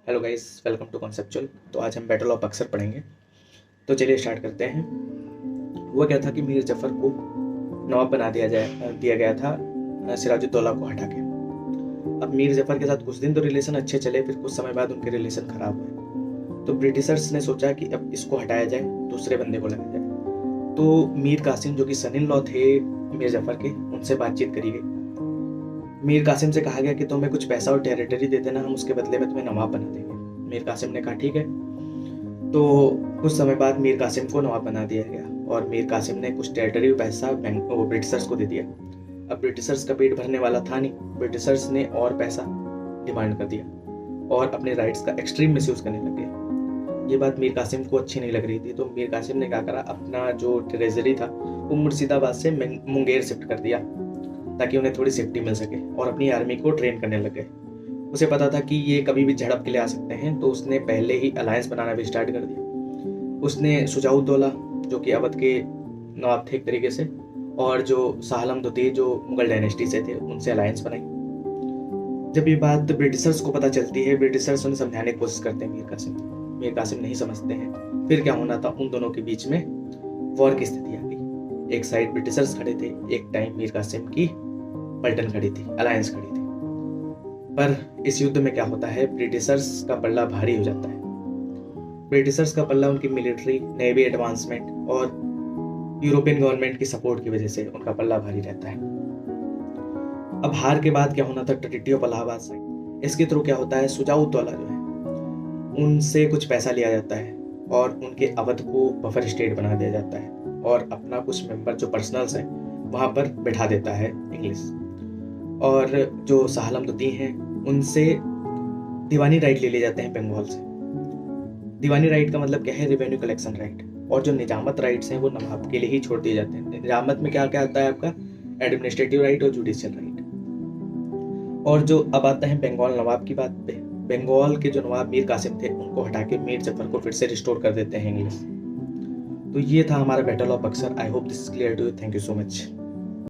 Hello guys, welcome to conceptual. तो आज हम बैटल ऑफ बक्सर पढ़ेंगे। तो चलिए स्टार्ट करते हैं। हुआ क्या था कि मीर जफर को नवाब बना दिया गया था सिराजुद्दौला को हटा के। अब मीर जफर के साथ कुछ दिन तो रिलेशन अच्छे चले, फिर कुछ समय बाद उनके रिलेशन खराब हुए। तो ब्रिटिशर्स ने सोचा कि अब इसको हटाया जाए, दूसरे बंदे को लगाया जाए। तो मीर कासिम जो कि सन इन लॉ थे मीर जफर के, उनसे बातचीत करी गई। मीर कासिम से कहा गया कि तुम्हें कुछ पैसा और टेरिटरी दे देना, हम उसके बदले में तुम्हें नवाब बना देंगे। मीर कासिम ने कहा ठीक है। तो कुछ समय बाद मीर कासिम को नवाब बना दिया गया और मीर कासिम ने कुछ टेरिटरी पैसा वो ब्रिटिशर्स को दे दिया। अब ब्रिटिशर्स का पेट भरने वाला था नहीं, ब्रिटिशर्स ने और पैसा डिमांड कर दिया और अपने राइट्स का एक्सट्रीम मिसयूज करने लग गए। ये बात मीर कासिम को अच्छी नहीं लग रही थी, तो मीर कासिम ने क्या करा, अपना जो ट्रेजरी था वो मुर्शिदाबाद से मुंगेर शिफ्ट कर दिया ताकि उन्हें थोड़ी सेफ्टी मिल सके, और अपनी आर्मी को ट्रेन करने लग गए। उसे पता था कि ये कभी भी झड़प के लिए आ सकते हैं, तो उसने पहले ही अलायंस बनाना भी स्टार्ट कर दिया। उसने शुजाउद्दौला जो कि अवध के नवाब थे एक तरीके से, और जो शाह आलम द्वितीय जो मुगल डायनेस्टी से थे, उनसे अलायंस बनाई। जब ये बात ब्रिटिशर्स को पता चलती है, ब्रिटिशर्स उन्हें समझाने की कोशिश करते हैं। मीर कासिम नहीं समझते हैं। फिर क्या होना था, उन दोनों के बीच में वॉर की स्थिति आ गई। एक साइड ब्रिटिशर्स खड़े थे, एक टाइम मीर कासिम की पलटन खड़ी थी, अलायंस खड़ी थी। पर इस युद्ध में क्या होता है, ब्रिटिशर्स का पल्ला भारी हो जाता है। ब्रिटिशर्स का पल्ला उनकी मिलिट्री नेवी एडवांसमेंट और यूरोपियन गवर्नमेंट की सपोर्ट की वजह से उनका पल्ला भारी रहता है। अब हार के बाद क्या होना था, ट्रीटी ऑफ इलाहाबाद साइन, इसके थ्रू क्या होता है, शुजाउद्दौला जो है उनसे कुछ पैसा लिया जाता है और उनके अवध को बफर स्टेट बना दिया जाता है और अपना कुछ मेंबर जो पर्सनल्स हैं वहां पर बैठा देता है इंग्लिश। और जो शाह आलम द्वितीय हैं उनसे दीवानी राइट ले लिए जाते हैं बंगाल से। दीवानी राइट का मतलब क्या है, रेवेन्यू कलेक्शन राइट। और जो निजामत राइट्स हैं वो नवाब के लिए ही छोड़ दिए जाते हैं। निजामत में क्या क्या आता है आपका, एडमिनिस्ट्रेटिव राइट और जुडिशियल राइट। और जो अब आता है बंगाल नवाब की बात पे, बंगाल के जो नवाब मीर कासिम थे उनको हटा के मीर जफर को फिर से रिस्टोर कर देते हैं इंग्लिश। तो ये था हमारा battle of Buxar. I hope this is clear to you. Thank you so much.